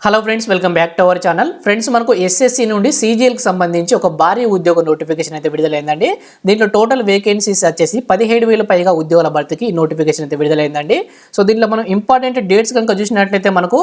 Hello friends, welcome back to our channel. Friends, మనకు SSC నుండి సీజీఎల్కి సంబంధించి ఒక భారీ ఉద్యోగ నోటిఫికేషన్ అయితే విడుదలైందండి. దీంట్లో టోటల్ వేకెన్సీస్ వచ్చేసి 17,000 పైగా ఉద్యోగాల భర్తీకి నోటిఫికేషన్ అయితే విడుదలైందండి. సో దీంట్లో మనం ఇంపార్టెంట్ డేట్స్ కనుక చూసినట్లయితే మనకు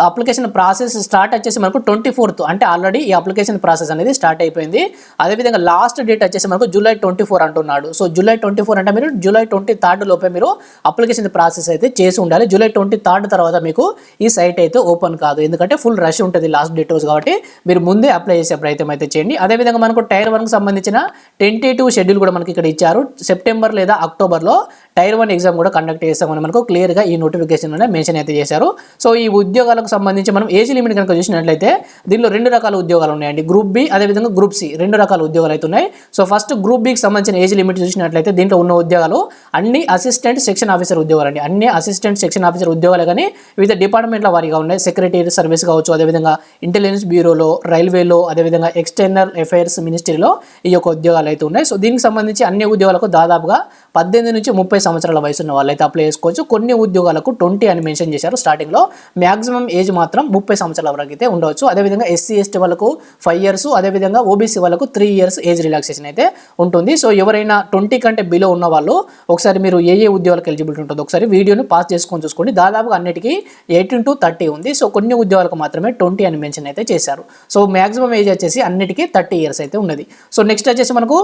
అప్లికేషన్ ప్రాసెస్ స్టార్ట్ వచ్చేసి మనకు 24th, అంటే ఆల్రెడీ ఈ అప్లికేషన్ ప్రాసెస్ అనేది స్టార్ట్ అయిపోయింది. అదేవిధంగా లాస్ట్ డేట్ వచ్చేసి మనకు July 24 అంటున్నాడు. సో July 24 అంటే మీరు July 23 లోపే మీరు అప్లికేషన్ ప్రాసెస్ అయితే చేసి ఉండాలి. July 23 తర్వాత మీకు ఈ సైట్ అయితే ఓపెన్ కాదు, ఎందుకంటే ఫుల్ రష్ ఉంటుంది లాస్ట్ డేట్ రోజు. కాబట్టి మీరు ముందే అప్లై చేసే ప్రయత్నం అయితే చేయండి. అదేవిధంగా మనకు టైర్ 1కి సంబంధించిన టెంటేటివ్ షెడ్యూల్ కూడా మనకి ఇక్కడ ఇచ్చారు. సెప్టెంబర్ లేదా అక్టోబర్లో టైర్ 1 ఎగ్జామ్ కూడా కండక్ట్ చేస్తామని మనకు క్లియర్గా ఈ నోటిఫికేషన్లోనే మెన్షన్ అయితే చేశారు. సో ఈ ఉద్యోగాలకు సంబంధించి మనం ఏజ్ లిమిట్ కనుక చూసినట్లయితే దీనిలో 2 రకాల ఉద్యోగాలు ఉన్నాయండి. గ్రూప్ బి, అదేవిధంగా గ్రూప్ సి, 2 రకాల ఉద్యోగాలు అయితే ఉన్నాయి. సో ఫస్ట్ గ్రూప్ బికి సంబంధించిన ఏజ్ లిమిట్ చూసినట్లయితే దీంట్లో ఉన్న ఉద్యోగాలు అన్ని అసిస్టెంట్ సెక్షన్ ఆఫీసర్ ఉద్యోగాలు అండి. అన్ని అసిస్టెంట్ సెక్షన్ ఆఫీసర్ ఉద్యోగాలు కానీ వివిధ డిపార్ట్మెంట్ల వారిగా ఉన్నాయి. సెక్రటరీ సర్వీస్ కావచ్చు, అదేవిధంగా ఇంటెలిజెన్స్ బ్యూరోలో, రైల్వేలో, అదేవిధంగా ఎక్స్టర్నల్ అఫైర్స్ మినిస్ట్రీలో ఈ యొక్క ఉద్యోగాలు అయితే ఉన్నాయి. సో దీనికి సంబంధించి అన్ని ఉద్యోగాలకు దాదాపుగా 18 నుంచి 30 సంవత్సరాల వయసు ఉన్న వాళ్ళు అయితే అప్లై చేసుకోవచ్చు. కొన్ని ఉద్యోగాలకు 20 అని మెన్షన్ చేశారు స్టార్టింగ్లో. మ్యాక్సిమం ఏజ్ మాత్రం 30 సంవత్సరాల వరకు అయితే ఉండవచ్చు. అదేవిధంగా ఎస్సీ ఎస్టీ వాళ్ళకు 5 years, అదేవిధంగా ఓబీసీ వాళ్ళకు 3 years ఏజ్ రిలాక్సేషన్ అయితే ఉంటుంది. సో ఎవరైనా 20 కంటే బిలో ఉన్న వాళ్ళు ఒకసారి మీరు ఏ ఉద్యోగాలకు ఎలిజిబిలిటీ ఉంటుందో ఒకసారి వీడియోని పాస్ చేసుకొని చూసుకోండి. దాదాపుగా అన్నిటికీ 18 to 30 ఉంది. సో కొన్ని ఉద్యోగాలకు మాత్రమే 20 అని మెన్షన్ అయితే చేశారు. సో మ్యాక్సిమం ఏజ్ వచ్చేసి అన్నిటికీ 30 years అయితే ఉన్నది. సో నెక్స్ట్ వచ్చేసి మనకు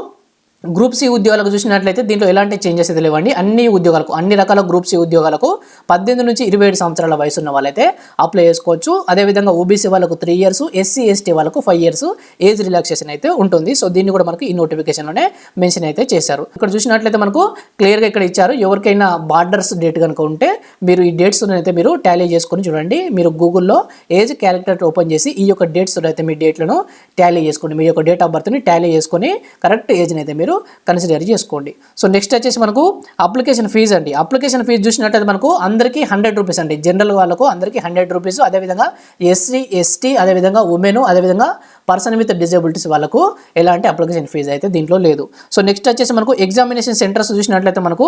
గ్రూప్ సి ఉద్యోగాలకు చూసినట్లయితే దీంట్లో ఎలాంటి చేంజెస్ అయితే లేవండి. అన్ని ఉద్యోగాలకు, అన్ని రకాల గ్రూప్ సి ఉద్యోగాలకు 18 నుంచి 27 సంవత్సరాల వయసు ఉన్న వాళ్ళైతే అప్లై చేసుకోవచ్చు. అదేవిధంగా ఓబీసీ వాళ్ళకు 3 years, ఎస్సీ ఎస్టీ వాళ్ళకు 5 years ఏజ్ రిలాక్సేషన్ అయితే ఉంటుంది. సో దీన్ని కూడా మనకు ఈ నోటిఫికేషన్లోనే మెన్షన్ అయితే చేశారు. ఇక్కడ చూసినట్లయితే మనకు క్లియర్గా ఇక్కడ ఇచ్చారు. ఎవరికైనా బార్డర్స్ డేట్ కనుక ఉంటే మీరు ఈ డేట్స్ అయితే మీరు టాలీ చేసుకొని చూడండి. మీరు గూగుల్లో ఏజ్ క్యాలిక్యులేటర్ ఓపెన్ చేసి ఈ యొక్క డేట్స్ అయితే మీ డేట్లను టాలీ చేసుకోండి. మీ యొక్క డేట్ ఆఫ్ బర్త్ని టాలీ చేసుకొని కరెక్ట్ ఏజ్ని అయితే మీరు కన్సిడర్ చేసుకోండి. సో నెక్స్ట్ వచ్చేసి మనకు అప్లికేషన్ ఫీజు అండి. అప్లికేషన్ ఫీజు చూసినట్లయితే మనకు అందరికీ 100 రూపీస్ అండి. జనరల్ వాళ్ళకు అందరికీ 100 రూపీస్. అదేవిధంగా ఎస్సీ ఎస్టీ, అదేవిధంగా ఉమెన్, అదేవిధంగా పర్సన్ విత్ డిజబిలిటీస్ వాళ్ళకు ఎలాంటి అప్లికేషన్ ఫీజు అయితే దీంట్లో లేదు. సో నెక్స్ట్ వచ్చేసి మనకు ఎగ్జామినేషన్ సెంటర్స్ చూసినట్లయితే మనకు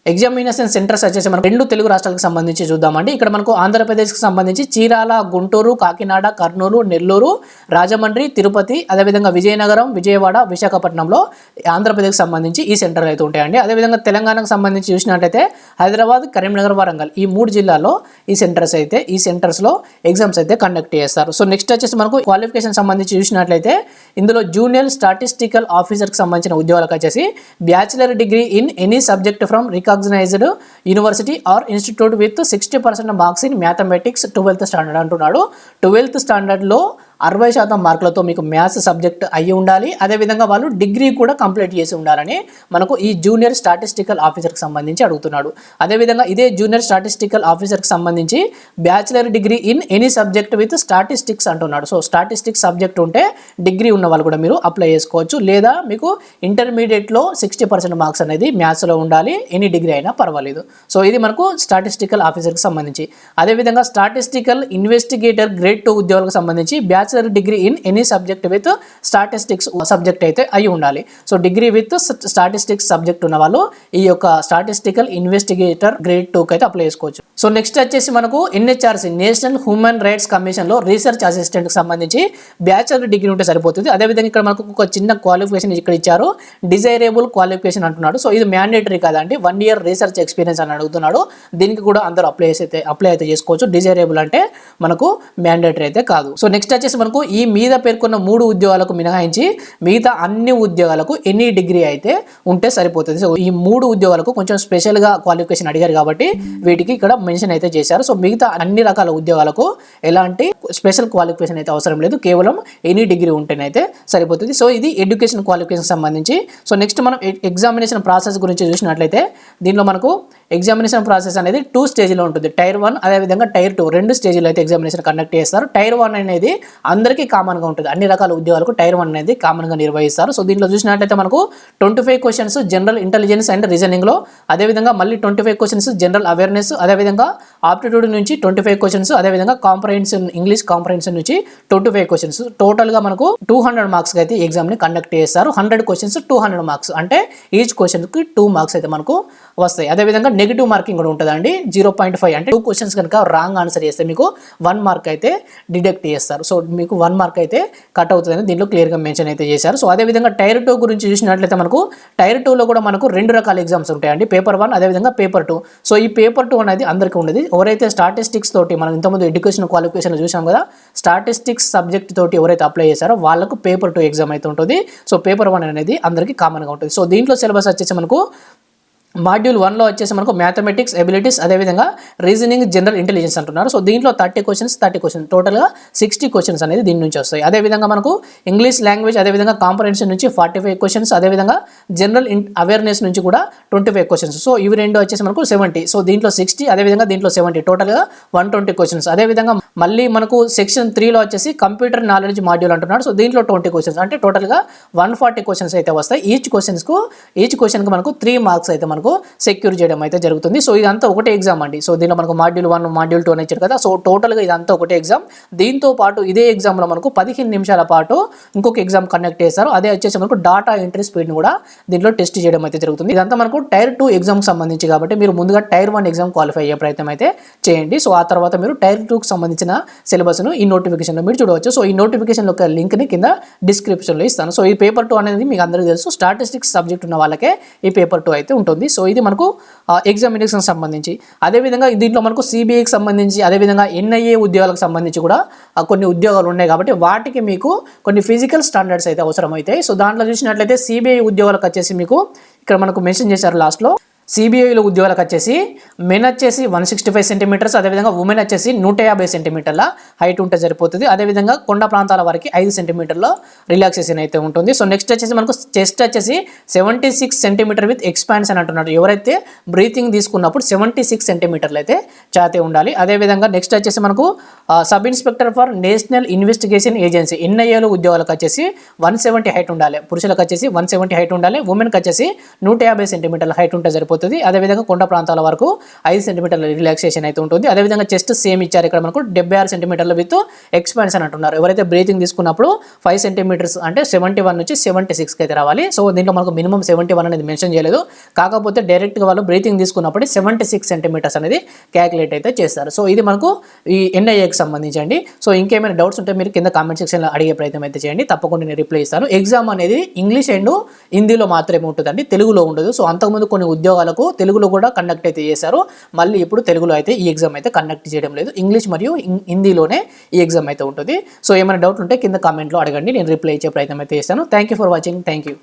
ఎగ్జామినేషన్ సెంటర్స్ వచ్చేసి మనం 2 తెలుగు రాష్ట్రాలకు సంబంధించి చూద్దామండి. ఇక్కడ మనకు ఆంధ్రప్రదేశ్కి సంబంధించి చీరాల, గుంటూరు, కాకినాడ, కర్నూలు, నెల్లూరు, రాజమండ్రి, తిరుపతి, అదేవిధంగా విజయనగరం, విజయవాడ, విశాఖపట్నంలో ఆంధ్రప్రదేశ్కి సంబంధించి ఈ సెంటర్లు అయితే ఉంటాయండి. అదేవిధంగా తెలంగాణకు సంబంధించి చూసినట్లయితే హైదరాబాద్, కరీంనగర్, వరంగల్ ఈ 3 జిల్లాల్లో ఈ సెంటర్స్లో ఎగ్జామ్స్ అయితే కండక్ట్ చేస్తారు. సో నెక్స్ట్ వచ్చేసి మనకు క్వాలిఫికేషన్ సంబంధించి చూసినట్లయితే ఇందులో జూనియర్ స్టాటిస్టికల్ ఆఫీసర్కి సంబంధించిన ఉద్యోగాలకు వచ్చేసి bachelor degree in any subject from recognised university or institute with 60% marks in mathematics 12th standard అంటున్నాడు. 12th స్టాండర్డ్లో 60% మార్కులతో మీకు మ్యాథ్స్ సబ్జెక్ట్ అయ్యి ఉండాలి. అదేవిధంగా వాళ్ళు డిగ్రీ కూడా కంప్లీట్ చేసి ఉండాలని మనకు ఈ జూనియర్ స్టాటిస్టికల్ ఆఫీసర్కి సంబంధించి అడుగుతున్నాడు. అదేవిధంగా ఇదే జూనియర్ స్టాటిస్టికల్ ఆఫీసర్కి సంబంధించి bachelor degree in any subject with statistics అంటున్నాడు. సో స్టాటిస్టిక్స్ సబ్జెక్ట్ ఉంటే డిగ్రీ ఉన్న వాళ్ళు కూడా మీరు అప్లై చేసుకోవచ్చు. లేదా మీకు ఇంటర్మీడియట్లో 60% మార్క్స్ అనేది మ్యాథ్స్లో ఉండాలి, ఎనీ డిగ్రీ అయినా పర్వాలేదు. సో ఇది మనకు స్టాటిస్టికల్ ఆఫీసర్కి సంబంధించి. అదేవిధంగా స్టాటిస్టికల్ ఇన్వెస్టిగేటర్ గ్రేడ్ 2 ఉద్యోగాలకు సంబంధించి bachelor degree in any subject with statistics subject అయితే అయి ఉండాలి. So degree with statistics subject ఉన్న వాళ్ళు ఈ యొక్క స్టాటిస్టికల్ ఇన్వెస్టిగేటర్ గ్రేడ్ 2 అయితే అప్లై చేసుకోవచ్చు. సో నెక్స్ట్ వచ్చేసి మనకు ఎన్హెచ్ఆర్సీ నేషనల్ హ్యూమన్ రైట్స్ కమిషన్లో రీసెర్చ్ అసిస్టెంట్కి సంబంధించి బ్యాచిలర్ డిగ్రీ ఉంటే సరిపోతుంది. అదేవిధంగా ఇక్కడ మనకు ఒక చిన్న క్వాలిఫికేషన్ ఇక్కడ ఇచ్చారు, డిజైరబుల్ క్వాలిఫికేషన్ అంటున్నాడు. సో ఇది మ్యాండేటరీ కాదండి, 1 year రీసెర్చ్ ఎక్స్పీరియన్స్ అని అడుగుతున్నాడు. దీనికి కూడా అందరూ అప్లై అయితే చేసుకోవచ్చు. డిజైరబుల్ అంటే మనకు మ్యాండేటరీ అయితే కాదు. సో నెక్స్ట్ వచ్చేసి మనకు ఈ మీద పేర్కొన్న 3 ఉద్యోగాలకు మినహాయించి మిగతా అన్ని ఉద్యోగాలకు ఎనీ డిగ్రీ అయితే ఉంటే సరిపోతుంది. సో ఈ 3 ఉద్యోగాలకు కొంచెం స్పెషల్గా క్వాలిఫికేషన్ అడిగారు కాబట్టి వీటికి ఇక్కడ మెన్షన్ అయితే చేశారు. సో మిగతా అన్ని రకాల ఉద్యోగాలకు ఎలాంటి స్పెషల్ క్వాలిఫికేషన్ అయితే అవసరం లేదు, కేవలం ఎనీ డిగ్రీ ఉంటేనైతే సరిపోతుంది. సో ఇది ఎడ్యుకేషన్ క్వాలిఫికేషన్ సంబంధించి. సో నెక్స్ట్ మనం ఎగ్జామినేషన్ ప్రాసెస్ గురించి చూసినట్లయితే దీనిలో మనకు ఎగ్జామినేషన్ ప్రాసెస్ అనేది 2 స్టేజ్లో ఉంటుంది. టైర్ 1 అదేవిధంగా టైర్ 2 2 స్టేజ్లో అయితే ఎగ్జామినేషన్ కండక్ట్ చేస్తారు. టైర్ 1 అనేది అందరికీ కామన్గా ఉంటుంది. అన్ని రకాల ఉద్యోగాలకు టైర్ 1 అనేది కామన్గా నిర్వహిస్తారు. సో దీంట్లో చూసినట్లయితే మనకు 25 క్వశ్చన్స్ జనరల్ ఇంటెలిజెన్స్ అండ్ రీజనింగ్లో, అదేవిధంగా మళ్ళీ 25 క్వశ్చన్స్ జనరల్ అవేర్నెస్, అదేవిధంగా ఆప్టిట్యూడ్ నుంచి 25 క్వశ్చన్స్, అదేవిధంగా కాంప్రహెన్షన్ ఇంగ్లీష్ కాంప్రహెన్షన్ నుంచి 25 క్వశ్చన్స్. టోటల్గా మనకు 200 మార్క్స్కి అయితే ఎగ్జామ్ని కండక్ట్ చేస్తారు. 100 క్వశ్చన్స్ 200 మార్క్స్, అంటే ఈచ్ క్వశ్చన్కి 2 మార్క్స్ అయితే మనకు వస్తాయి. అదేవిధంగా నెగిటివ్ మార్కింగ్ కూడా ఉంటుందండి 0.5 అంటే 2 క్వశ్చన్స్ కనుక రాంగ్ ఆన్సర్ చేస్తే మీకు 1 మార్క్ అయితే డిడక్ట్ చేస్తారు. సో మీకు 1 మార్క్ అయితే కట్ అవుతుందని దీంట్లో క్లియర్గా మెన్షన్ అయితే చేశారు. సో అదేవిధంగా టైర్ 2 గురించి చూసినట్లయితే మనకు టైర్ 2లో కూడా మనకు 2 రకాల ఎగ్జామ్స్ ఉంటాయండి, పేపర్ 1 అదేవిధంగా పేపర్ 2. సో ఈ పేపర్ 2 అనేది అందరికీ ఉండదు. ఎవరైతే స్టాటిస్టిక్స్ తోటి మనం ఇంతకుముందు ఎడ్యుకేషన్ క్వాలిఫికేషన్ చూసాం కదా, స్టాటిస్టిక్స్ సబ్జెక్ట్ తోటి ఎవరైతే అప్లై చేశారో వాళ్ళకు పేపర్ 2 ఎగ్జామ్ అయితే ఉంటుంది. సో పేపర్ 1 అనేది అందరికీ కామన్గా ఉంటుంది. సో దీంట్లో సిలబస్ వచ్చేసి మనకు మాడ్యూల్ 1లో వచ్చేసి మనకు మ్యాథమెటిక్స్ ఎబిలిటీస్ అదేవిధంగా రీజనింగ్ జనరల్ ఇంటెలిజెన్స్ అంటున్నారు. సో దీంట్లో 30 క్వశ్చన్స్ టోటల్గా 60 క్వశ్చన్స్ అనేది దీని నుంచి వస్తాయి. అదేవిధంగా మనకు ఇంగ్లీష్ లాంగ్వేజ్ అదేవిధంగా కాంప్రహెన్షన్ నుంచి 45 క్వశ్చన్స్ అదేవిధంగా జనరల్ అవేర్నెస్ నుంచి కూడా 25 క్వశ్చన్స్. సో ఇవి రెండు వచ్చేసి మనకు 70. సో దీంట్లో 60 అదేవిధంగా దీంట్లో 70 టోటల్గా 120 క్వశ్చన్స్. అదేవిధంగా మళ్ళీ మనకు సెక్షన్ 3లో వచ్చేసి కంప్యూటర్ నాలెడ్జ్ మాడ్యూల్ అంటున్నాడు. సో దీంట్లో 20 క్వశ్చన్స్ అంటే టోటల్గా 140 క్వశ్చన్స్ అయితే వస్తాయి. ఈచ్ క్వశ్చన్కి మనకు 3 మార్క్స్ అయితే మనకు సెక్యూర్ చేయడం అయితే జరుగుతుంది. సో ఇదంతా ఒకటే ఎగ్జామ్ అండి. సో దీనిలో మనకు మాడ్యూల్ 1 మాడ్యూల్ 2 అని ఇచ్చారు కదా. సో టోటల్గా ఇదంతా ఒకటే ఎగ్జామ్. దీంతో పాటు ఇదే ఎగ్జామ్లో మనకు 15 నిమిషాల పాటు ఇంకొక ఎగ్జామ్ కండక్ట్ చేస్తారు. అదే వచ్చేసి మనకు డాటా ఎంట్రీ స్పీడ్ని కూడా దీంట్లో టెస్ట్ చేయడం అయితే జరుగుతుంది. ఇదంతా మనకు టైర్ 2 ఎగ్జామ్కి సంబంధించి కాబట్టి మీరు ముందుగా టైర్ 1 ఎగ్జామ్ క్వాలిఫై అయ్యే ప్రయత్నం అయితే చేయండి. సో ఆ తర్వాత మీరు టైర్ 2కి సంబంధించిన సిలబస్ను ఈ నోటిఫికేషన్లో మీరు చూడవచ్చు. సో ఈ నోటిఫికేషన్ యొక్క లింక్ని కింద డిస్క్రిప్షన్లో ఇస్తాను. సో ఈ పేపర్ 2 అనేది మీకు అందరికీ తెలుసు, స్టాటిస్టిక్స్ సబ్జెక్ట్ ఉన్న వాళ్ళకే ఈ పేపర్ 2 అయితే ఉంటుంది. సో ఇది మనకు ఎగ్జామినేషన్ సంబంధించి. అదేవిధంగా దీంట్లో మనకు సిబిఐకి సంబంధించి అదేవిధంగా ఎన్ఐఏ ఉద్యోగాలకు సంబంధించి కూడా కొన్ని ఉద్యోగాలు ఉన్నాయి కాబట్టి వాటికి మీకు కొన్ని ఫిజికల్ స్టాండర్డ్స్ అయితే అవసరం అవుతాయి. సో దాంట్లో చూసినట్లయితే సిబిఐ ఉద్యోగాలకు వచ్చేసి మీకు ఇక్కడ మనకు మెన్షన్ చేశారు లాస్ట్లో. సిబిఐలో ఉద్యోగాలకు వచ్చేసి మెన్ వచ్చేసి 165 సెంటీమీటర్స్ అదేవిధంగా ఉమెన్ వచ్చేసి 150 సెంటీమీటర్ల హైట్ ఉంటే సరిపోతుంది. అదేవిధంగా కొండ ప్రాంతాల వరకు 5 సెంటీమీటర్ల రిలాక్సేషన్ అయితే ఉంటుంది. సో నెక్స్ట్ వచ్చేసి మనకు చెస్ట్ వచ్చేసి 76 సెంటీమీటర్ విత్ ఎక్స్పాన్షన్ అంటున్నారు. ఎవరైతే బ్రీతింగ్ తీసుకున్నప్పుడు 76 సెంటీమీటర్లు అయితే ఛాతీ ఉండాలి. అదేవిధంగా నెక్స్ట్ వచ్చేసి మనకు sub inspector for national investigation agency ఎన్ఐఏలో ఉద్యోగాలకు వచ్చేసి 170 హైట్ ఉండాలి. పురుషులకు వచ్చేసి 170 హైట్ ఉండాలి. ఉమెన్కి వచ్చేసి 150 సెంటీమీటర్ల హైట్ ఉంటే సరిపోతుంది. అదేవిధంగా కొండ ప్రాంతాల వరకు 5 సెంటీమీటర్ల రిలాక్సేషన్ అయితే ఉంటుంది. అదేవిధంగా చెస్ట్ సేమ్ ఇచ్చారు ఇక్కడ మనకు 76 సెంటీమీటర్ల విత్ ఎక్స్పాన్షన్ అంటున్నారు. ఎవరైతే బ్రీతింగ్ తీసుకున్నప్పుడు 5 సెంటీమీటర్స్ అంటే 71 నుంచి 76కి అయితే రావాలి. సో దీంట్లో మనకు మినిమం 71 అనేది మెన్షన్ చేయలేదు, కాకపోతే డైరెక్ట్గా వాళ్ళు బ్రీతింగ్ తీసుకున్నప్పుడు 76 సెంటీమీటర్స్ అనేది క్యాలిక్యులేట్ అయితే చేస్తారు. సో ఇది మనకు ఈ ఎన్ఐఏకి సంబంధించండి. సో ఇంకేమైనా డౌట్స్ ఉంటే మీరు కింద కామెంట్ సెక్షన్లో అడిగే ప్రయత్నం అయితే చేయండి, తప్పకుండా నేను రిప్లై ఇస్తాను. ఎగ్జామ్ అనేది ఇంగ్లీష్ అండ్ హిందీలో మాత్రమే ఉంటుందండి, తెలుగులో ఉండదు. సో అంతకుముందు కొన్ని ఉద్యోగాలకు తెలుగులో కూడా కండక్ట్ అయితే చేశారు, మళ్ళీ ఇప్పుడు తెలుగులో అయితే ఈ ఎగ్జామ్ అయితే కండక్ట్ చేయడం లేదు. ఇంగ్లీష్ మరియు హిందీలోనే ఈ ఎగ్జామ్ అయితే ఉంటుంది. సో ఏమైనా డౌట్ ఉంటే కింద కామెంట్లో అడగండి, నేను రిప్లై ఇచ్చే ప్రయత్నం అయితే చేస్తాను. Thank you for watching. Thank you.